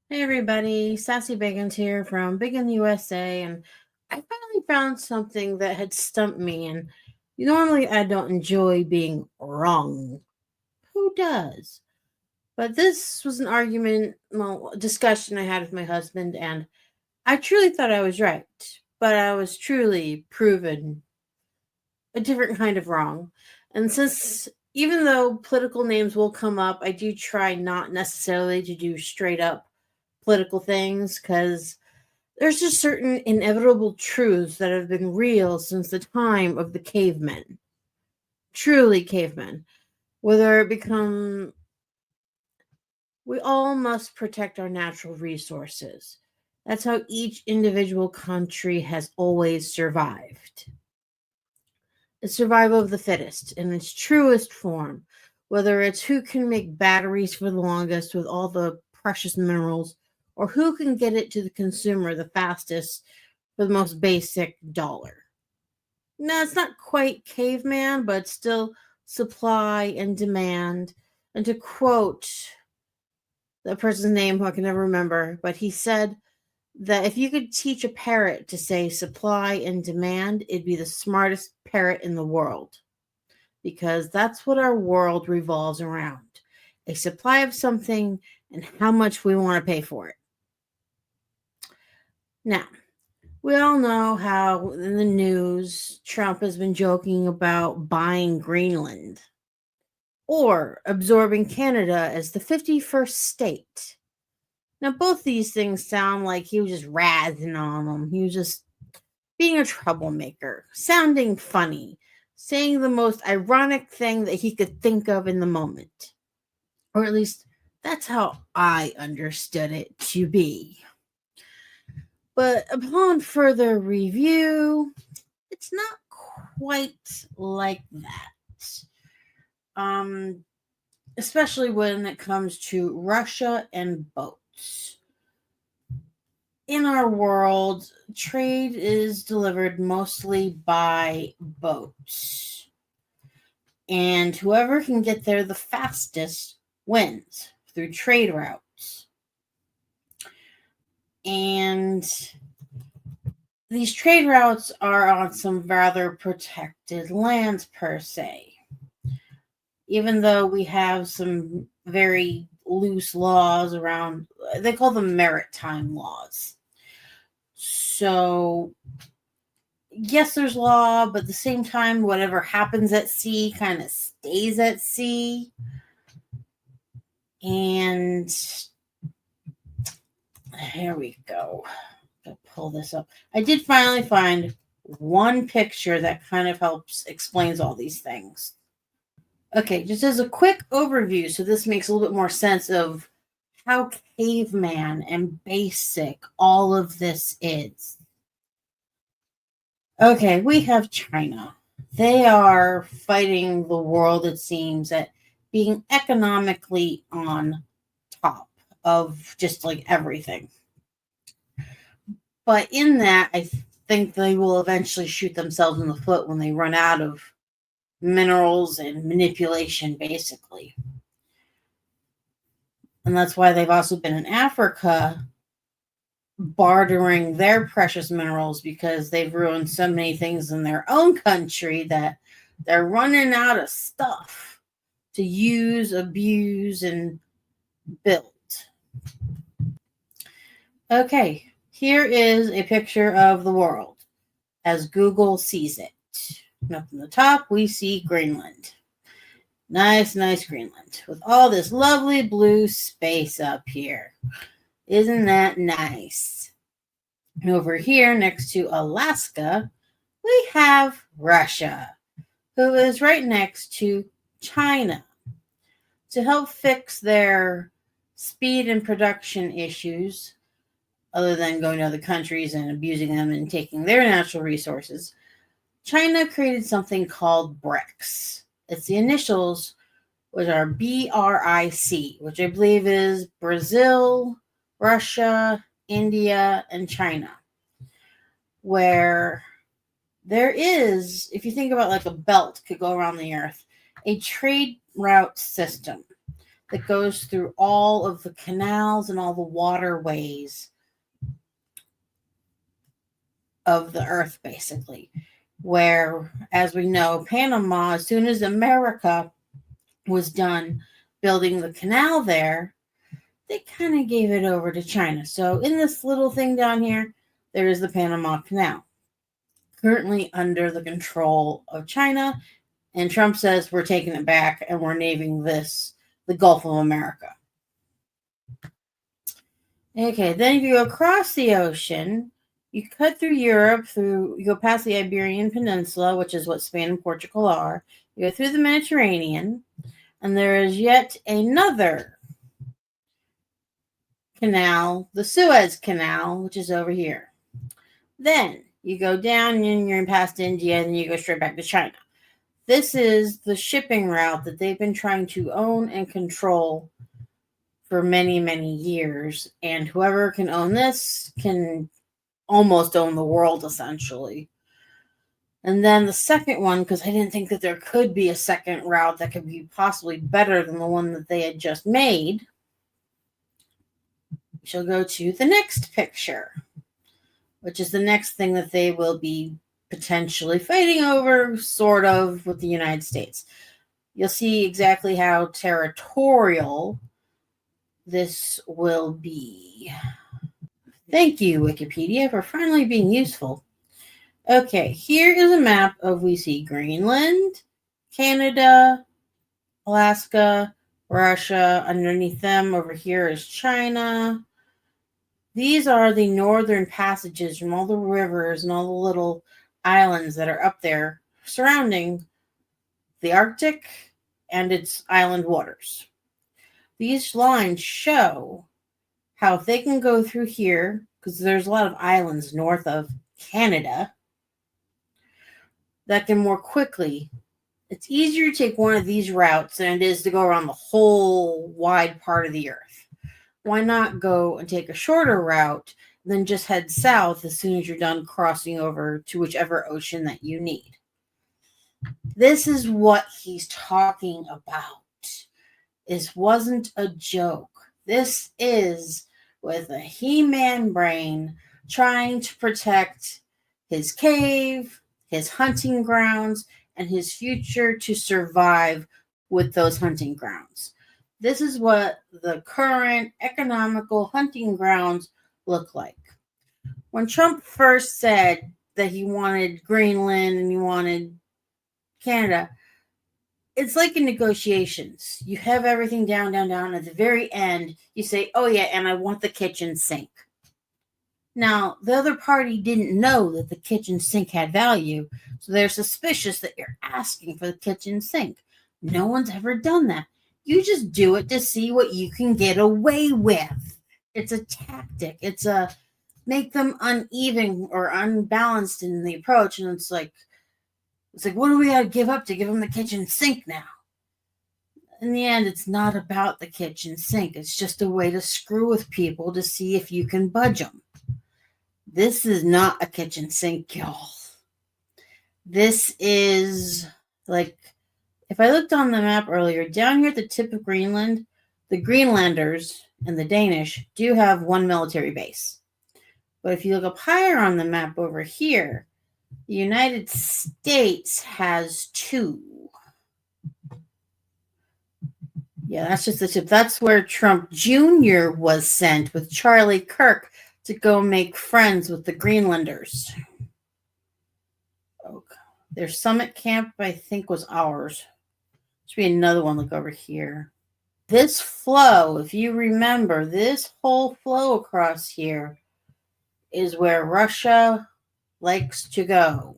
Hey everybody, Sasseleigh Biggons here from Biggin USA, and I finally found something that had stumped me. And normally I don't enjoy being wrong. Who does? But this was an argument, well, discussion I had with my husband, and I truly thought I was right, but I was truly proven a different kind of wrong. And since even though political names will come up, I do try not necessarily to do straight up political things because there's just certain inevitable truths that have been real since the time of the cavemen. Truly cavemen. Whether it become we all must protect our natural resources. That's how each individual country has always survived. The survival of the fittest in its truest form, whether it's who can make batteries for the longest with all the precious minerals, or who can get it to the consumer the fastest for the most basic dollar. No, it's not quite caveman, but still supply and demand. And to quote the person's name who I can never remember, but he said that if you could teach a parrot to say supply and demand, it'd be the smartest parrot in the world. Because that's what our world revolves around, a supply of something and how much we want to pay for it. Now, we all know how in the news Trump has been joking about buying Greenland or absorbing Canada as the 51st state. Now, both these things sound like he was just razzing on them. He was just being a troublemaker, sounding funny, saying the most ironic thing that he could think of in the moment. Or at least that's how I understood it to be. But upon further review, it's not quite like that. Um, Especially when it comes to Russia and boats. In our world, trade is delivered mostly by boats. And whoever can get there the fastest wins through trade routes. And these trade routes are on some rather protected lands, per se. Even though we have some very loose laws around, they call them maritime laws. So, yes, there's law, but at the same time, whatever happens at sea kind of stays at sea. And here we go. I'll pull this up. I did finally find one picture that kind of helps explains all these things. Okay, just as a quick overview, so this makes a little bit more sense of how caveman and basic all of this is. Okay, we have China. They are fighting the world, it seems, at being economically on top of just like everything. But in that, I think they will eventually shoot themselves in the foot when they run out of minerals and manipulation, basically. And that's why they've also been in Africa bartering their precious minerals because they've ruined so many things in their own country that they're running out of stuff to use, abuse, and build. Okay, here is a picture of the world as Google sees it. Up in the top, we see Greenland. Nice, nice Greenland with all this lovely blue space up here. Isn't that nice? And over here, next to Alaska, we have Russia, who is right next to China. To help fix their speed and production issues, other than going to other countries and abusing them and taking their natural resources, China created something called BRICS. It's the initials, which are BRIC, which I believe is Brazil, Russia, India, and China. Where there is, if you think about like a belt could go around the earth, a trade route system that goes through all of the canals and all the waterways of the earth, basically. Where, as we know, Panama, as soon as America was done building the canal there, they kind of gave it over to China. So in this little thing down here, there is the Panama Canal, currently under the control of China. And Trump says we're taking it back and we're naming this the Gulf of America. Okay, then if you go across the ocean, you cut through Europe, you go past the Iberian Peninsula, which is what Spain and Portugal are. You go through the Mediterranean, and there is yet another canal, the Suez Canal, which is over here. Then you go down and you're past India, and you go straight back to China. This is the shipping route that they've been trying to own and control for many, many years. And whoever can own this can almost own the world, essentially. And then the second one, because I didn't think that there could be a second route that could be possibly better than the one that they had just made. We shall go to the next picture, which is the next thing that they will be potentially fighting over, sort of, with the United States. You'll see exactly how territorial this will be. Thank you, Wikipedia, for finally being useful. Okay, here is a map of, we see Greenland, Canada, Alaska, Russia. Underneath them over here is China. These are the northern passages from all the rivers and all the little islands that are up there surrounding the Arctic and its island waters. These lines show how if they can go through here, because there's a lot of islands north of Canada, that can more quickly, it's easier to take one of these routes than it is to go around the whole wide part of the earth. Why not go and take a shorter route than just head south as soon as you're done crossing over to whichever ocean that you need? This is what he's talking about. This wasn't a joke. This is with a He-Man brain trying to protect his cave, his hunting grounds, and his future to survive with those hunting grounds. This is what the current economical hunting grounds look like. When Trump first said that he wanted Greenland and he wanted Canada, it's like in negotiations. You have everything down. At the very end, you say, oh yeah, and I want the kitchen sink. Now, the other party didn't know that the kitchen sink had value, so they're suspicious that you're asking for the kitchen sink. No one's ever done that. You just do it to see what you can get away with. It's a tactic. It's a make them uneven or unbalanced in the approach, and it's like, what do we got to give up to give them the kitchen sink now? In the end, it's not about the kitchen sink. It's just a way to screw with people to see if you can budge them. This is not a kitchen sink, y'all. This is like, if I looked on the map earlier, down here at the tip of Greenland, the Greenlanders and the Danish do have one military base. But if you look up higher on the map over here, the United States has two. Yeah, that's just the tip. That's where Trump Jr. was sent with Charlie Kirk to go make friends with the Greenlanders. Okay. Their summit camp, I think, was ours. Should be another one. Look over here. This flow, if you remember, this whole flow across here is where Russia likes to go.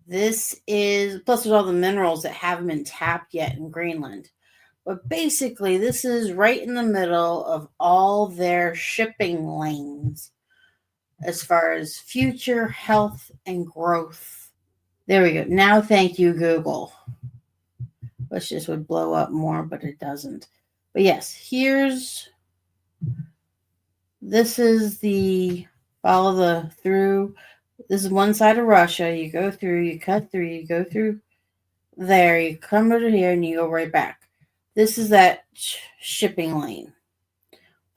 This is, plus there's all the minerals that haven't been tapped yet in Greenland. But basically, this is right in the middle of all their shipping lanes as far as future health and growth. There we go. Now, thank you, Google. Wish this would blow up more, but it doesn't. But yes, this is the follow the through. This is one side of Russia. You go through, you cut through, you go through there, you come over here, and you go right back. This is that shipping lane.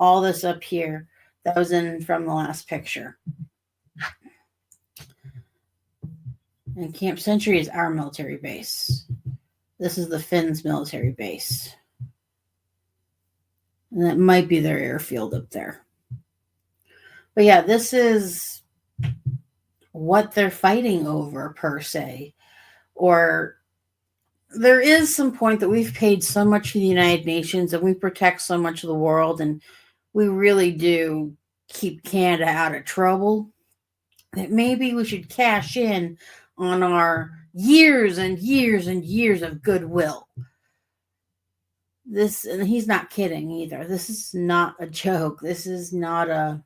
All this up here that was in from the last picture. And Camp Century is our military base. This is the Finns military base. And that might be their airfield up there. But yeah, this is what they're fighting over, per se. Or there is some point that we've paid so much to the United Nations and we protect so much of the world, and we really do keep Canada out of trouble, that maybe we should cash in on our years and years and years of goodwill. This, and he's not kidding either. This is not a joke. This is not a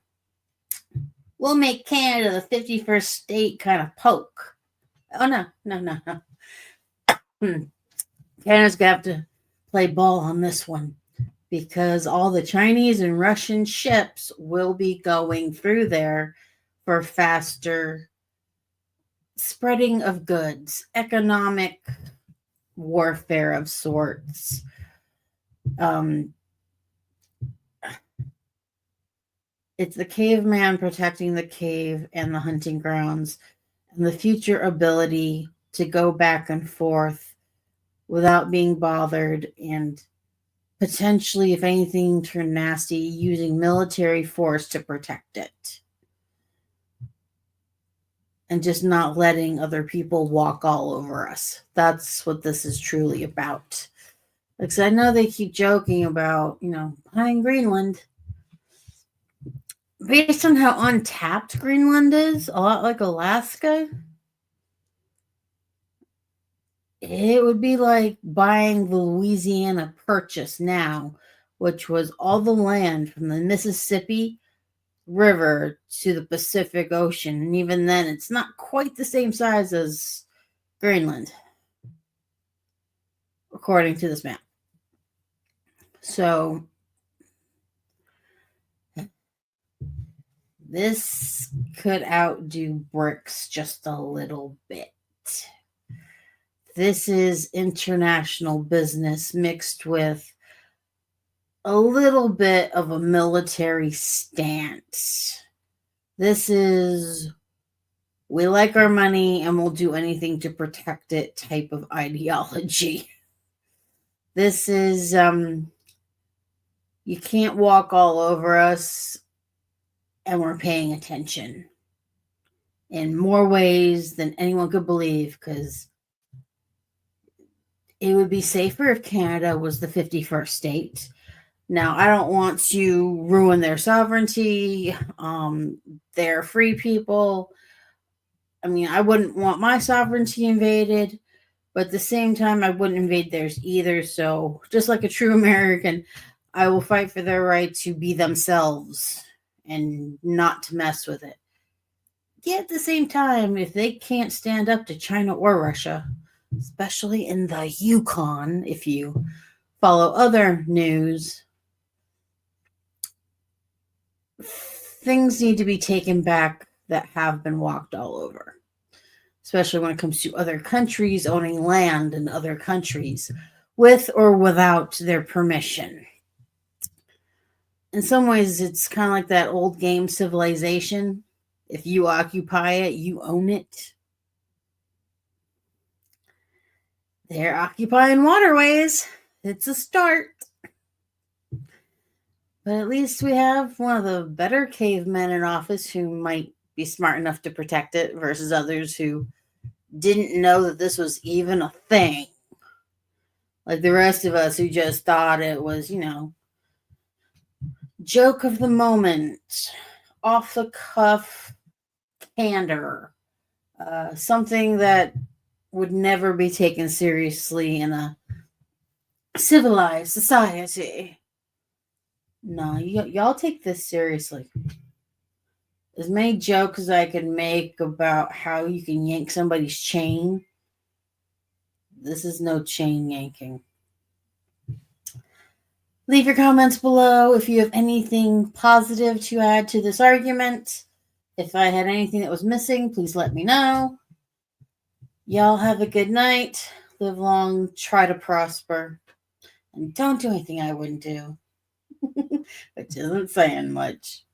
we'll make Canada the 51st state kind of poke. Oh, no. Canada's going to have to play ball on this one, because all the Chinese and Russian ships will be going through there for faster spreading of goods, economic warfare of sorts. It's the caveman protecting the cave and the hunting grounds, and the future ability to go back and forth without being bothered, and potentially, if anything turned nasty, using military force to protect it. And just not letting other people walk all over us. That's what this is truly about. Because I know they keep joking about, hunting Greenland. Based on how untapped Greenland is, a lot like Alaska, it would be like buying the Louisiana Purchase now, which was all the land from the Mississippi River to the Pacific Ocean. And even then, it's not quite the same size as Greenland, according to this map. So this could outdo BRICS just a little bit. This is international business mixed with a little bit of a military stance. This is, we like our money and we'll do anything to protect it type of ideology. This is, you can't walk all over us, and we're paying attention in more ways than anyone could believe, because it would be safer if Canada was the 51st state. Now, I don't want to ruin their sovereignty. They're free people. I mean, I wouldn't want my sovereignty invaded, but at the same time, I wouldn't invade theirs either. So, just like a true American, I will fight for their right to be themselves and not to mess with it. Yet at the same time, if they can't stand up to China or Russia, especially in the Yukon, if you follow other news, things need to be taken back that have been walked all over, especially when it comes to other countries owning land in other countries with or without their permission. In some ways, it's kind of like that old game Civilization. If you occupy it, you own it. They're occupying waterways. It's a start. But at least we have one of the better cavemen in office who might be smart enough to protect it versus others who didn't know that this was even a thing. Like the rest of us who just thought it was, joke of the moment, off the cuff candor, something that would never be taken seriously in a civilized society. No, y'all take this seriously. As many jokes as I could make about how you can yank somebody's chain, this is no chain yanking. Leave your comments below if you have anything positive to add to this argument. If I had anything that was missing, please let me know. Y'all have a good night. Live long, try to prosper. and don't do anything I wouldn't do, which isn't saying much.